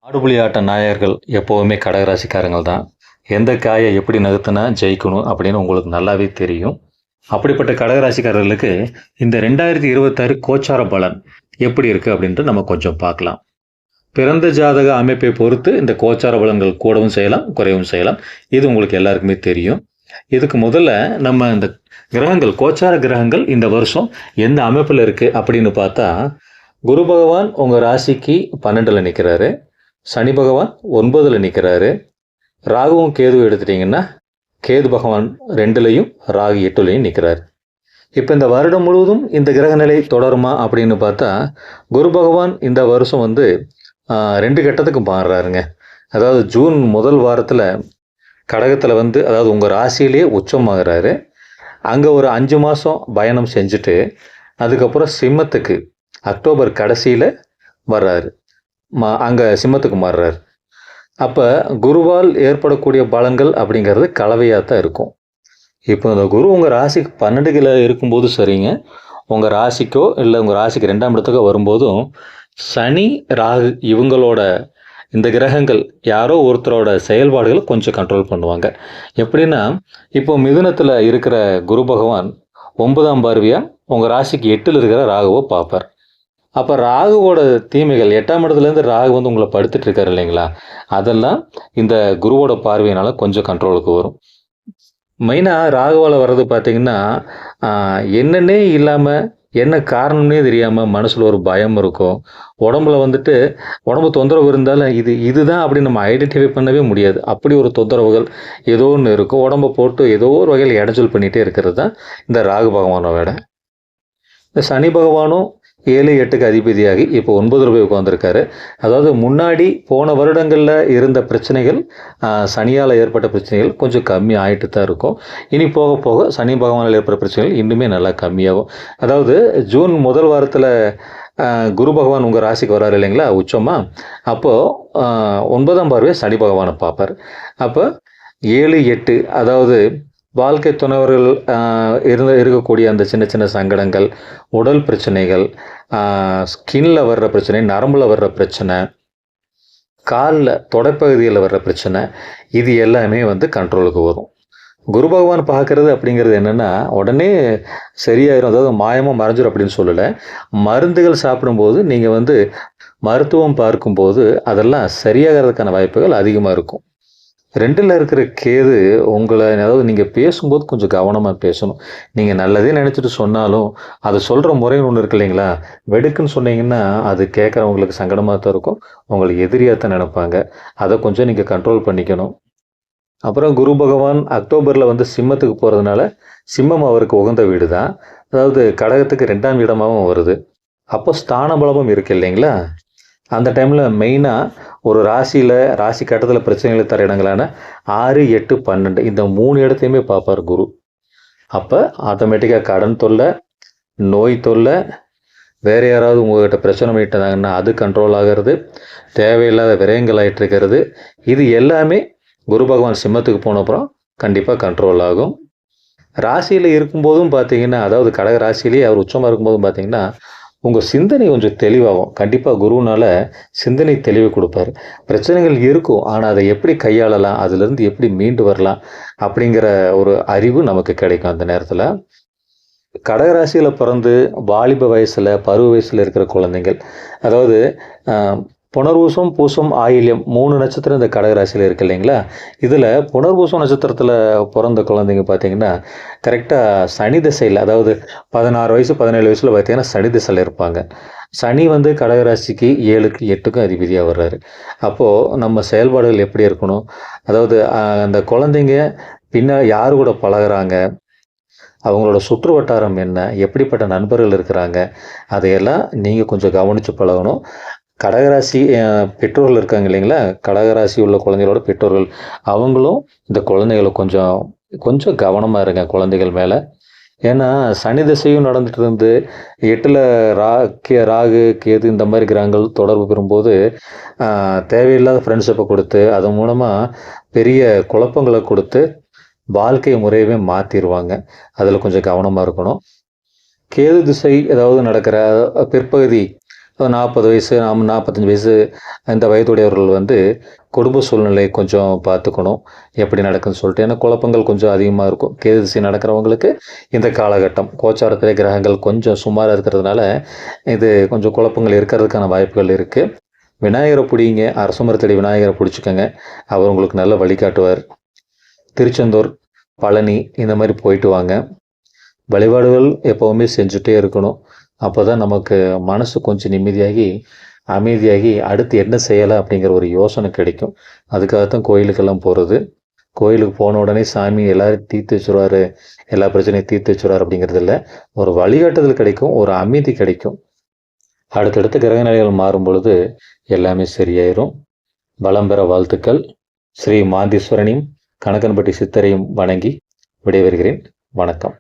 ஆடுபுலி ஆட்ட நாயகர்கள் எப்போவுமே கடகராசிக்காரங்கள் தான். எந்த காயை எப்படி நகர்த்தினா ஜெயிக்கணும் அப்படின்னு உங்களுக்கு நல்லாவே தெரியும். அப்படிப்பட்ட கடகராசிக்காரர்களுக்கு இந்த 2026 கோச்சார பலன் எப்படி இருக்கு அப்படின்ட்டு நம்ம கொஞ்சம் பார்க்கலாம். பிறந்த ஜாதக அமைப்பை பொறுத்து இந்த கோச்சார பலன்கள் கூடவும் செய்யலாம், குறையவும் செய்யலாம். இது உங்களுக்கு எல்லாருக்குமே தெரியும். இதுக்கு முதல்ல நம்ம இந்த கிரகங்கள், கோச்சார கிரகங்கள் இந்த வருஷம் எந்த அமைப்பில் இருக்கு அப்படின்னு பார்த்தா, குரு பகவான் உங்க ராசிக்கு 12ல் நிற்கிறாரு. சனி பகவான் 9ல் நிற்கிறாரு. ராகுவும் கேதுவும் எடுத்துட்டிங்கன்னா கேது பகவான் 2லையும் ராகு 8லையும் நிற்கிறார். இப்போ இந்த வருடம் முழுவதும் இந்த கிரக நிலை தொடருமா அப்படின்னு பார்த்தா, குரு பகவான் இந்த வருஷம் 2 கட்டத்துக்கு மாறுறாருங்க. அதாவது ஜூன் முதல் வாரத்தில் கடகத்தில் அதாவது உங்கள் ராசியிலே உச்சமாகறாரு. அங்கே ஒரு 5 மாதம் பயணம் செஞ்சுட்டு அதுக்கப்புறம் சிம்மத்துக்கு அக்டோபர் கடைசியில் வர்றாரு. அங்கே சிம்மத்துக்கு மாறுறாரு. அப்போ குருவால் ஏற்படக்கூடிய பலன்கள் அப்படிங்கிறது கலவையாக தான் இருக்கும். இப்போ இந்த குரு உங்கள் ராசிக்கு 12ல் இருக்கும்போது சரிங்க, உங்கள் ராசிக்கோ இல்லை உங்கள் ராசிக்கு 2ஆம் இடத்துக்கோ வரும்போதும் சனி ராகு இவங்களோட இந்த கிரகங்கள் யாரோ ஒருத்தரோட செயல்பாடுகளை கொஞ்சம் கண்ட்ரோல் பண்ணுவாங்க. எப்படின்னா, இப்போ மிதுனத்தில் இருக்கிற குரு பகவான் 9ஆம் பார்வையாக உங்கள் ராசிக்கு 8ல் இருக்கிற ராகுவை பார்ப்பார். அப்போ ராகுவோட தீமைகள் 8ஆம் இடத்துலேருந்து ராகு உங்களை படுத்துட்டு இருக்காரு இல்லைங்களா, அதெல்லாம் இந்த குருவோட பார்வையினால கொஞ்சம் கண்ட்ரோலுக்கு வரும். மெயினாக ராகுவால் வர்றது பார்த்திங்கன்னா, என்னன்னே இல்லாமல் என்ன காரணம்னே தெரியாமல் மனசில் ஒரு பயம் இருக்கும். உடம்புல உடம்பு தொந்தரவு இருந்தாலும் இதுதான் அப்படின்னு நம்ம ஐடென்டிஃபை பண்ணவே முடியாது. அப்படி ஒரு தொந்தரவுகள் ஏதோ ஒன்று இருக்கும். உடம்பை போட்டு ஏதோ ஒரு வகையில் இடைஞ்சல் பண்ணிகிட்டே இருக்கிறது தான் இந்த ராகு பகவானோட வேலை. இந்த சனி பகவானும் 7, 8க்கு அதிபதியாகி இப்போ 9ல் போய் உட்காந்துருக்காரு. அதாவது முன்னாடி போன வருடங்களில் இருந்த பிரச்சனைகள், சனியால் ஏற்பட்ட பிரச்சனைகள் கொஞ்சம் கம்மி ஆகிட்டு தான் இருக்கும். இனி போக போக சனி பகவானால் ஏற்பட்ட பிரச்சனைகள் இன்னுமே நல்லா கம்மியாகும். அதாவது ஜூன் முதல் வாரத்தில் குரு பகவான் உங்கள் ராசிக்கு வராரு இல்லைங்களா உச்சமாக, அப்போது 9ஆம் பார்வையை சனி பகவானை பார்ப்பார். அப்போ 7, 8 அதாவது வாழ்க்கை துணைவர்கள் இருக்கக்கூடிய அந்த சின்ன சின்ன சங்கடங்கள், உடல் பிரச்சனைகள், ஸ்கின்ல வர்ற பிரச்சனை, நரம்பில் வர்ற பிரச்சனை, காலில் தொடைப்பகுதியில் வர்ற பிரச்சனை, இது எல்லாமே கண்ட்ரோலுக்கு வரும். குரு பகவான் பார்க்குறது அப்படிங்கிறது என்னென்னா, உடனே சரியாயிரும், அதாவது மாயமாக மறைஞ்சிடும் அப்படின்னு சொல்லலை. மருந்துகள் சாப்பிடும்போது நீங்கள் மருத்துவம் பார்க்கும்போது அதெல்லாம் சரியாகிறதுக்கான வாய்ப்புகள் அதிகமாக இருக்கும். 2ல் இருக்கிற கேது உங்களை, அதாவது நீங்கள் பேசும்போது கொஞ்சம் கவனமாக பேசணும். நீங்கள் நல்லதே நினச்சிட்டு சொன்னாலும் அது சொல்கிற முறைன்னு ஒன்று இருக்கு இல்லைங்களா, வெடுக்குன்னு சொன்னீங்கன்னா அது கேட்குறவங்களுக்கு சங்கடமாக தான் இருக்கும், உங்களை எதிரியாக தான் நினைப்பாங்க. அதை கொஞ்சம் நீங்கள் கண்ட்ரோல் பண்ணிக்கணும். அப்புறம் குரு பகவான் அக்டோபரில் சிம்மத்துக்கு போகிறதுனால, சிம்மம் அவருக்கு உகந்த வீடு தான். அதாவது கடகத்துக்கு 2ஆம் இடமாகவும் வருது. அப்போ ஸ்தான பலமும் இருக்குது இல்லைங்களா. அந்த டைமில் மெயினாக ஒரு ராசி கட்டத்தில் பிரச்சனைகளை தர இடங்களான 6, 8, 12 இந்த 3 இடத்தையுமே பார்ப்பார் குரு. அப்போ ஆட்டோமேட்டிக்காக கடன் தொல்லை, நோய் தொல்லை, வேறு யாராவது உங்கள்கிட்ட பிரச்சனை பண்ணிட்டாங்கன்னா அது கண்ட்ரோல் ஆகிறது, தேவையில்லாத விரயங்கள் ஆகிட்டு இருக்கிறது, இது எல்லாமே குரு பகவான் சிம்மத்துக்கு போன அப்புறம் கண்டிப்பாக கண்ட்ரோல் ஆகும். ராசியில் இருக்கும்போதும் பார்த்தீங்கன்னா, அதாவது கடக ராசியிலேயே அவர் உச்சமாக இருக்கும்போதும் பார்த்தீங்கன்னா, உங்கள் சிந்தனை கொஞ்சம் தெளிவாகும். கண்டிப்பாக குருனால் சிந்தனை தெளிவு கொடுப்பார். பிரச்சனைகள் இருக்கும், ஆனால் அதை எப்படி கையாளலாம், அதுலேருந்து எப்படி மீண்டு வரலாம் அப்படிங்கிற ஒரு அறிவு நமக்கு கிடைக்கும் அந்த நேரத்தில். கடகராசியில் பிறந்து வாலிப வயசில், பருவ வயசில் இருக்கிற குழந்தைங்கள், அதாவது புனர்பூசம், பூசம், ஆயில்யம் 3 நட்சத்திரம் இந்த கடகராசியில் இருக்குது இல்லைங்களா. இதில் புனர்பூசம் நட்சத்திரத்தில் பிறந்த குழந்தைங்க பார்த்திங்கன்னா கரெக்டாக சனி திசையில், அதாவது 16 வயசு 17 வயசில் பார்த்திங்கன்னா சனி திசையில் இருப்பாங்க. சனி கடகராசிக்கு 7க்கு 8க்கும் அதிபதியாக வர்றாரு. அப்போது நம்ம செயல்பாடுகள் எப்படி இருக்கணும், அதாவது அந்த குழந்தைங்க யாரு கூட பழகிறாங்க, அவங்களோட சுற்று வட்டாரம் என்ன, எப்படிப்பட்ட நண்பர்கள் இருக்கிறாங்க, அதையெல்லாம் நீங்கள் கொஞ்சம் கவனித்து பழகணும். கடகராசி பெற்றோர்கள் இருக்காங்க இல்லைங்களா, கடகராசி உள்ள குழந்தைகளோட பெற்றோர்கள், அவங்களும் இந்த குழந்தைகளை கொஞ்சம் கவனமாக இருங்க குழந்தைகள் மேலே. ஏன்னா சனி திசையும் நடந்துட்டு இருந்து 8ல் ராகு கேது இந்த மாதிரி கிரகங்கள் தொடர்பு பெறும்போது தேவையில்லாத ஃப்ரெண்ட்ஷிப்பை கொடுத்து அதன் மூலமாக பெரிய குழப்பங்களை கொடுத்து வாழ்க்கை முறையவே மாற்றிடுவாங்க. அதில் கொஞ்சம் கவனமாக இருக்கணும். கேது திசை ஏதாவது நடக்கிற பிற்பகுதி, 40 வயசு 45 வயசு இந்த வயதுடையவர்கள் வந்து குடும்ப சூழ்நிலை கொஞ்சம் பார்த்துக்கணும். எப்படி நடக்குதுன்னு சொல்லிட்டு. ஏன்னா குழப்பங்கள் கொஞ்சம் அதிகமாக இருக்கும். கேது திசை நடக்கிறவங்களுக்கு இந்த காலகட்டம் கோச்சாரத்திலே கிரகங்கள் கொஞ்சம் சுமாராக இருக்கிறதுனால இது கொஞ்சம் குழப்பங்கள் இருக்கிறதுக்கான வாய்ப்புகள் இருக்குது. விநாயகரை பிடிங்க. அரச மரத்தடி விநாயகரை பிடிச்சிக்கோங்க. அவர் உங்களுக்கு நல்ல வழிகாட்டுவார். திருச்செந்தூர், பழனி இந்த மாதிரி போயிட்டு வாங்க. வழிபாடுகள் எப்போவுமே செஞ்சுட்டே இருக்கணும். அப்போ தான் நமக்கு மனசு கொஞ்சம் நிம்மதியாகி அமைதியாகி அடுத்து என்ன செய்யலாம் அப்படிங்கிற ஒரு யோசனை கிடைக்கும். அதுக்காகத்தான் கோயிலுக்கெல்லாம் போகிறது. கோயிலுக்கு போன உடனே சாமி எல்லாரும் தீர்த்து வச்சுருவார், எல்லா பிரச்சனையும் தீர்த்து வச்சுருவார் அப்படிங்கிறது இல்லை. ஒரு வழிகாட்டுதல் கிடைக்கும், ஒரு அமைதி கிடைக்கும். அடுத்தடுத்த கிரகநிலைகள் மாறும் பொழுது எல்லாமே சரியாயிரும். வளம் பெற வாழ்த்துக்கள். ஸ்ரீ மாந்தீஸ்வரனையும் கணக்கன்பட்டி சித்தரையும் வணங்கி விடைபெறுகிறேன். வணக்கம்.